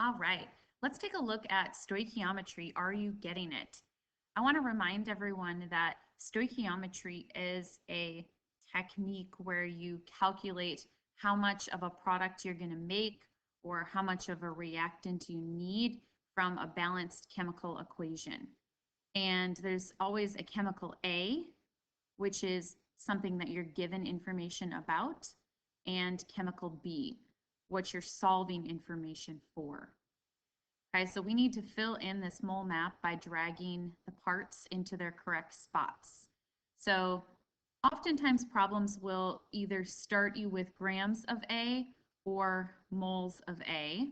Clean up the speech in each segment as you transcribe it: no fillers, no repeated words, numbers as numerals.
All right, let's take a look at stoichiometry. Are you getting it? I want to remind everyone that stoichiometry is a technique where you calculate how much of a product you're going to make or how much of a reactant you need from a balanced chemical equation. And there's always a chemical A, which is something that you're given information about, and chemical B, what you're solving information for. Okay, so we need to fill in this mole map by dragging the parts into their correct spots. So oftentimes problems will either start you with grams of A or moles of A.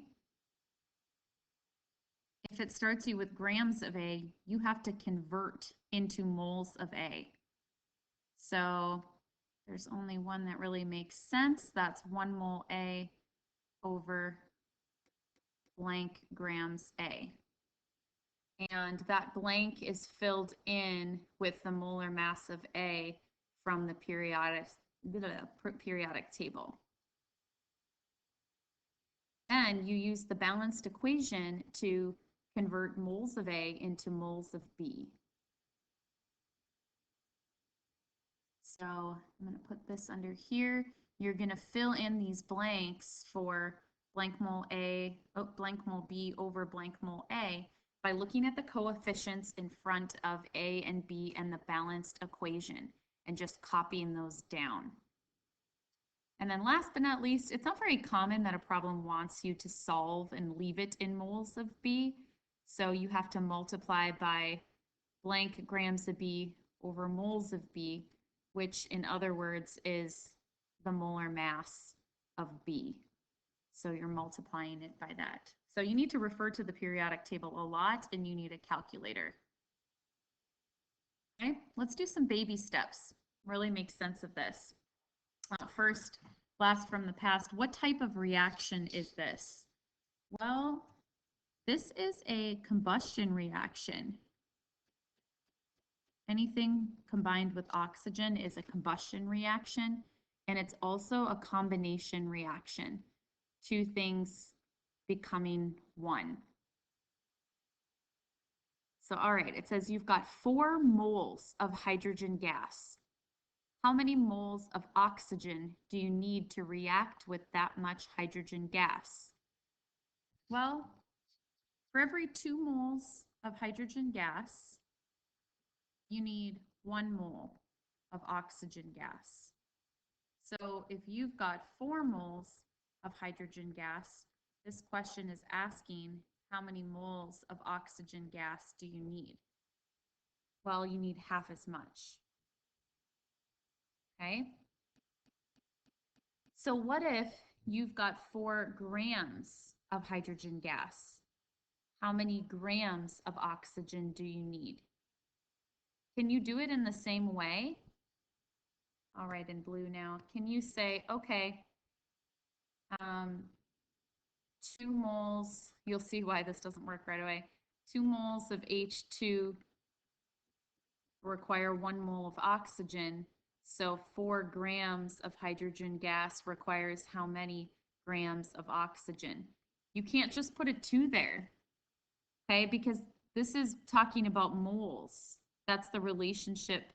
If it starts you with grams of A, you have to convert into moles of A. So there's only one that really makes sense. That's 1 mole A over blank grams A. And that blank is filled in with the molar mass of A from the periodic table. Then you use the balanced equation to convert moles of A into moles of B. So I'm going to put this under here. You're going to fill in these blanks for blank mole A, blank mole B over blank mole A by looking at the coefficients in front of A and B and the balanced equation and just copying those down. And then last but not least, it's not very common that a problem wants you to solve and leave it in moles of B. So you have to multiply by blank grams of B over moles of B, which in other words is the molar mass of B. So you're multiplying it by that. So you need to refer to the periodic table a lot, and you need a calculator. Okay, let's do some baby steps. Really make sense of this. First, blast from the past. What type of reaction is this? Well, this is a combustion reaction. Anything combined with oxygen is a combustion reaction, and it's also a combination reaction. Two things becoming one. So, all right, it says you've got 4 moles of hydrogen gas. How many moles of oxygen do you need to react with that much hydrogen gas? Well, for every 2 moles of hydrogen gas, you need 1 mole of oxygen gas. So if you've got 4 moles of hydrogen gas, this question is asking how many moles of oxygen gas do you need? Well, you need half as much. Okay? So what if you've got 4 grams of hydrogen gas? How many grams of oxygen do you need? Can you do it in the same way? All right, in blue now. Can you say, okay, 2 moles, you'll see why this doesn't work right away. 2 moles of H2 require 1 mole of oxygen. So 4 grams of hydrogen gas requires how many grams of oxygen? You can't just put a 2 there, okay? Because this is talking about moles. That's the relationship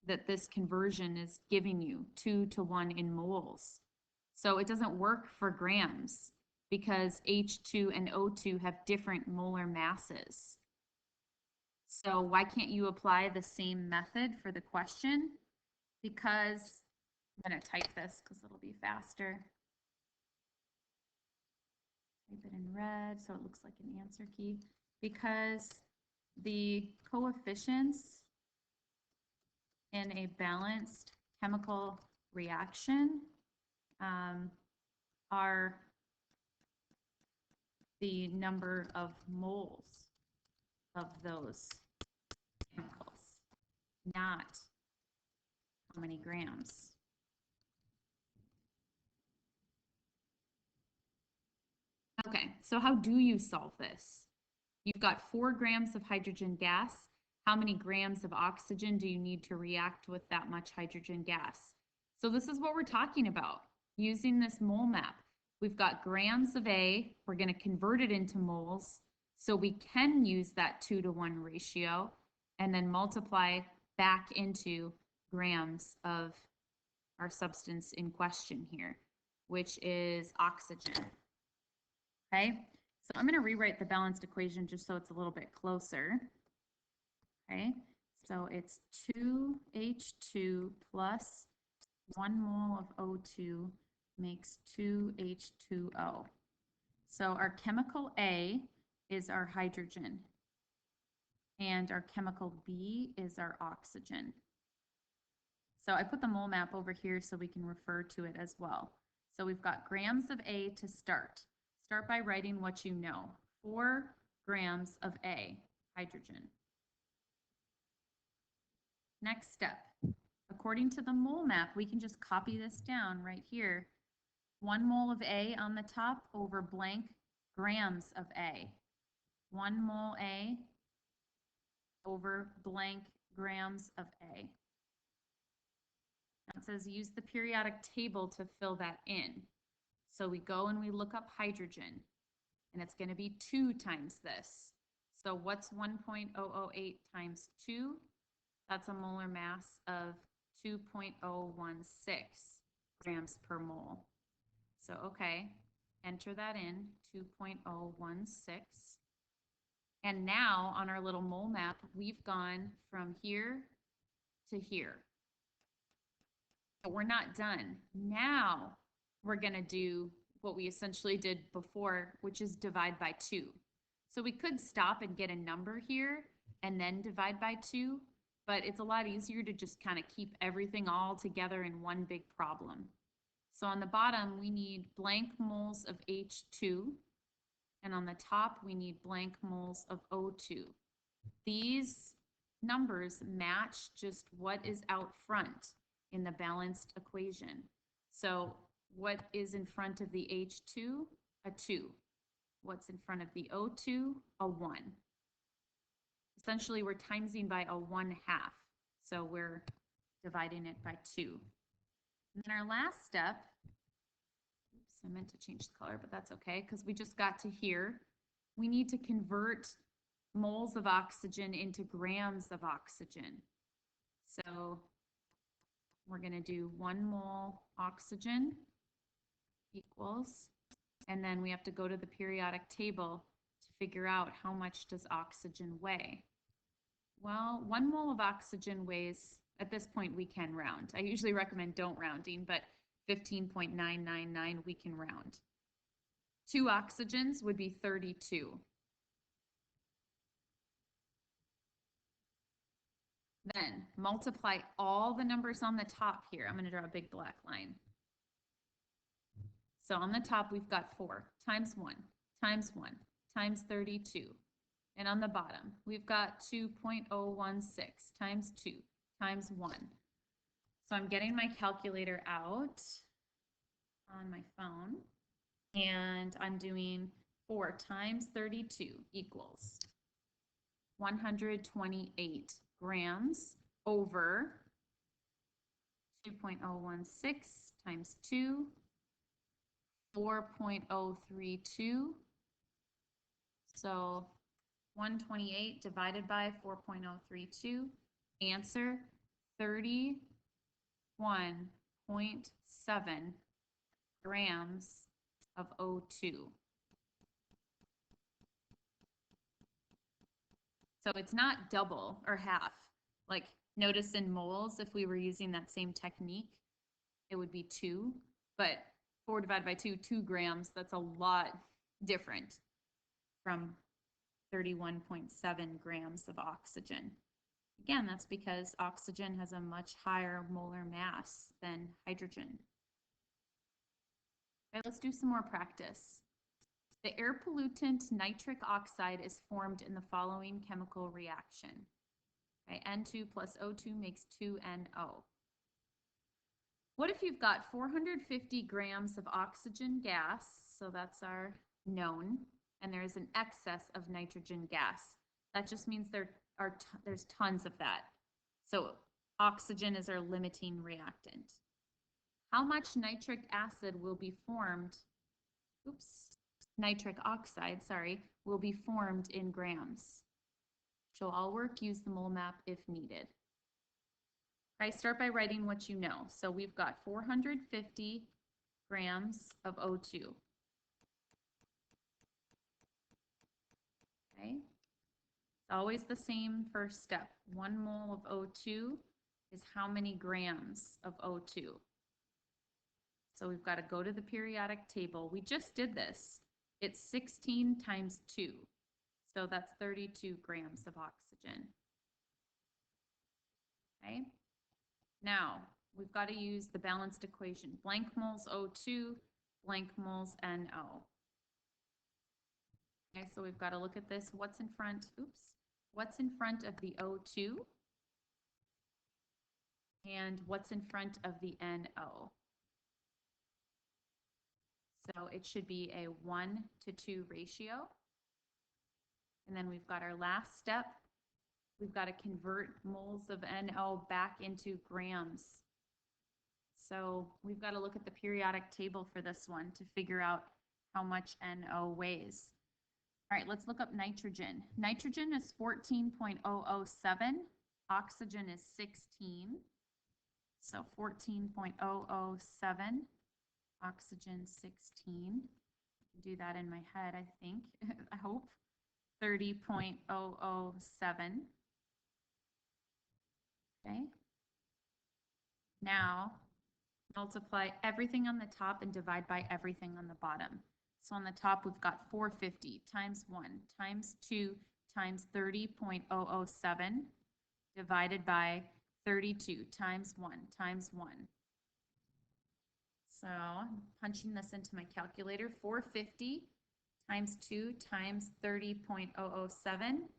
that this conversion is giving you, 2 to 1 in moles. So it doesn't work for grams because H2 and O2 have different molar masses. So why can't you apply the same method for the question? Because I'm going to type this because it'll be faster. Type it in red so it looks like an answer key. Because the coefficients in a balanced chemical reaction are the number of moles of those chemicals, not how many grams. Okay, so how do you solve this? You've got 4 grams of hydrogen gas. How many grams of oxygen do you need to react with that much hydrogen gas? So this is what we're talking about, using this mole map. We've got grams of A. We're going to convert it into moles. So we can use that 2-to-1 ratio and then multiply back into grams of our substance in question here, which is oxygen. Okay, so I'm going to rewrite the balanced equation just so it's a little bit closer. Okay, so it's 2H2 plus 1 mole of O2 makes 2H2O. So our chemical A is our hydrogen, and our chemical B is our oxygen. So I put the mole map over here so we can refer to it as well. So we've got grams of A to start. Start by writing what you know. 4 grams of A, hydrogen. Next step. According to the mole map, we can just copy this down right here. 1 mole of A on the top over blank grams of A. 1 mole A over blank grams of A. Now it says use the periodic table to fill that in. So we go and we look up hydrogen, and it's going to be 2 times this. So what's 1.008 times 2? That's a molar mass of 2.016 grams per mole. So, okay, enter that in, 2.016. And now on our little mole map, we've gone from here to here. But we're not done. Now we're going to do what we essentially did before, which is divide by 2. So we could stop and get a number here and then divide by 2, but it's a lot easier to just kind of keep everything all together in one big problem. So on the bottom, we need blank moles of H2, and on the top, we need blank moles of O2. These numbers match just what is out front in the balanced equation. So what is in front of the H2? A 2. What's in front of the O2? A 1. Essentially, we're timesing by a 1/2. So we're dividing it by 2. And then our last step, oops, I meant to change the color, but that's okay, because we just got to here. We need to convert moles of oxygen into grams of oxygen. So we're going to do 1 mole oxygen equals, and then we have to go to the periodic table to figure out how much does oxygen weigh. Well, 1 mole of oxygen weighs, at this point we can round. I usually recommend don't rounding, but 15.999 we can round. 2 oxygens would be 32. Then multiply all the numbers on the top here. I'm going to draw a big black line. So on the top, we've got 4 times 1 times 1 times 32. And on the bottom, we've got 2.016 times 2 times 1. So I'm getting my calculator out on my phone, and I'm doing 4 times 32 equals 128 grams over 2.016 times 2, 4.032. So 128 divided by 4.032, answer 31.7 grams of O2. So it's not double or half. Like notice in moles, if we were using that same technique, it would be 2, but 4 divided by 2, 2 grams, that's a lot different from 31.7 grams of oxygen. Again, that's because oxygen has a much higher molar mass than hydrogen. Okay, let's do some more practice. The air pollutant nitric oxide is formed in the following chemical reaction. Okay, N2 plus O2 makes 2NO. What if you've got 450 grams of oxygen gas, so that's our known, and there is an excess of nitrogen gas? That just means there's tons of that. So oxygen is our limiting reactant. How much nitric acid will be formed nitric oxide, sorry, will be formed in grams. So I'll work, use the mole map if needed. I start by writing what you know. So we've got 450 grams of O2. Okay. It's always the same first step. 1 mole of O2 is how many grams of O2? So we've got to go to the periodic table. We just did this. It's 16 times 2. So that's 32 grams of oxygen. Okay. Now, we've got to use the balanced equation. Blank moles O2, blank moles NO. Okay, so we've got to look at this. What's in front? What's in front of the O2? And what's in front of the NO? So it should be a 1:2 ratio. And then we've got our last step. We've got to convert moles of NO back into grams. So we've got to look at the periodic table for this one to figure out how much NO weighs. All right, let's look up nitrogen. Nitrogen is 14.007. Oxygen is 16. So 14.007. Oxygen 16. Do that in my head, I think. I hope. 30.007. Okay. Now, multiply everything on the top and divide by everything on the bottom. So on the top, we've got 450 times 1 times 2 times 30.007 divided by 32 times 1 times 1. So I'm punching this into my calculator. 450 times 2 times 30.007.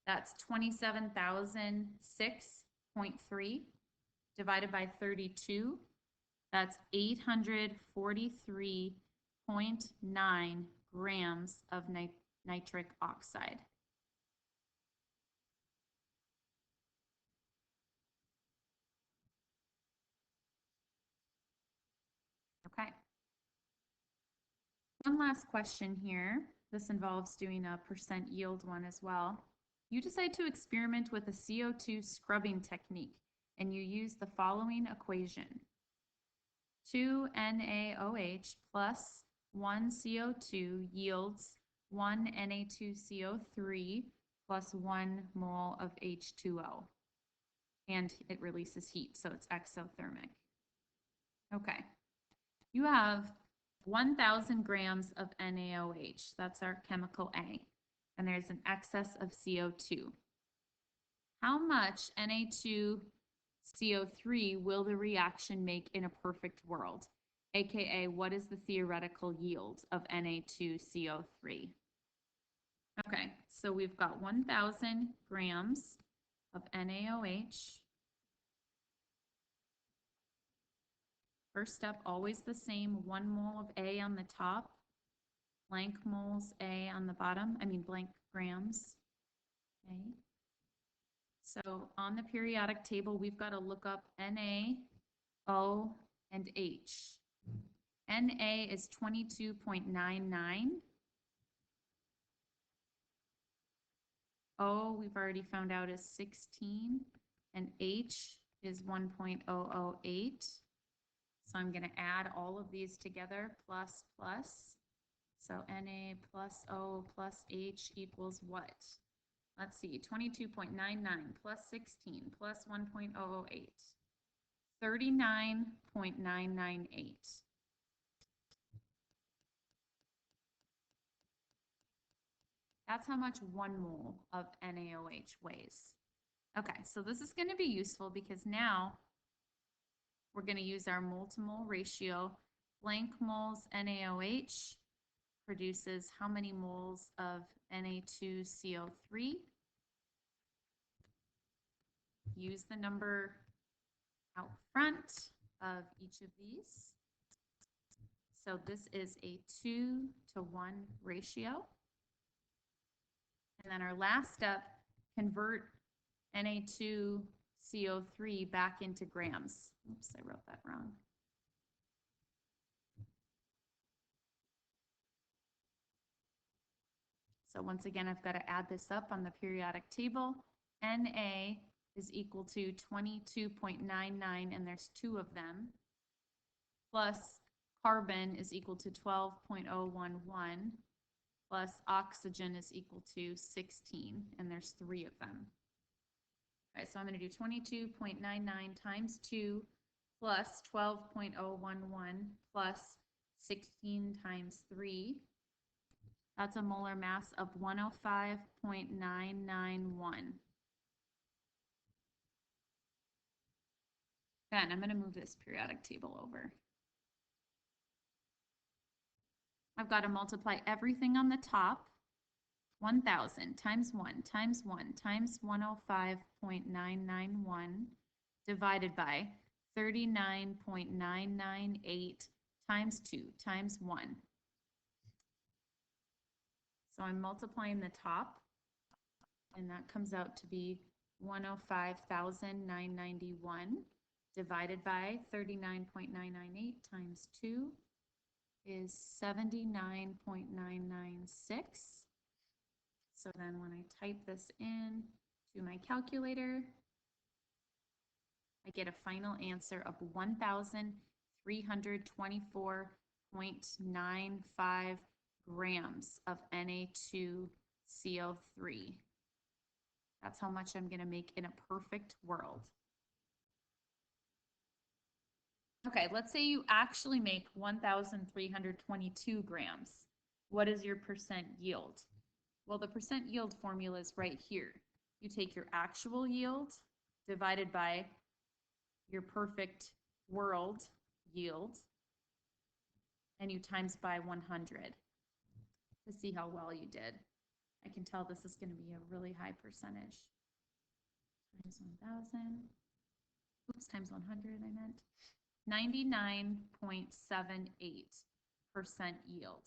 That's 27,006.3 divided by 32. That's 843.9 grams of nitric oxide. Okay. One last question here. This involves doing a percent yield one as well. You decide to experiment with a CO2 scrubbing technique, and you use the following equation. 2 NaOH plus 1 CO2 yields 1 Na2CO3 plus 1 mole of H2O. And it releases heat, so it's exothermic. Okay. You have 1,000 grams of NaOH. That's our chemical A. And there's an excess of CO2. How much Na2CO3 will the reaction make in a perfect world? AKA, what is the theoretical yield of Na2CO3? Okay, so we've got 1,000 grams of NaOH. First step, always the same, 1 mole of A on the top, blank moles A on the bottom, blank grams. Okay. So on the periodic table, we've got to look up Na, O, and H. Na is 22.99. O, we've already found out, is 16. And H is 1.008. So I'm going to add all of these together, plus, plus. So Na plus O plus H equals what? Let's see, 22.99 plus 16 plus 1.008. 39.998. That's how much 1 mole of NaOH weighs. Okay, so this is going to be useful because now we're going to use our mole-to-mole ratio. Blank moles NaOH produces how many moles of Na2CO3? Use the number out front of each of these. So this is a 2-to-1 ratio. And then our last step, convert Na2CO3 back into grams. Oops, I wrote that wrong. So once again, I've got to add this up on the periodic table. Na is equal to 22.99, and there's 2 of them, plus carbon is equal to 12.011, plus oxygen is equal to 16, and there's 3 of them. All right, so I'm going to do 22.99 times 2 plus 12.011 plus 16 times 3. That's a molar mass of 105.991. Then I'm going to move this periodic table over. I've got to multiply everything on the top. 1,000 times 1 times 1 times 105.991 divided by 39.998 times 2 times 1. So I'm multiplying the top, and that comes out to be 105,991 divided by 39.998 times 2 is 79.996. So then when I type this in to my calculator, I get a final answer of 1,324.95 grams of Na2CO3. That's how much I'm going to make in a perfect world. Okay, let's say you actually make 1,322 grams. What is your percent yield? Well, the percent yield formula is right here. You take your actual yield divided by your perfect world yield, and you times by 100 to see how well you did. I can tell this is going to be a really high percentage. Times 1,000. Oops, times 100 I meant. 99.78% yield.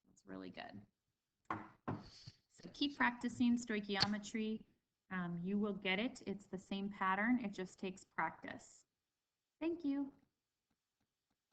That's really good. So keep practicing stoichiometry. You will get it. It's the same pattern. It just takes practice. Thank you.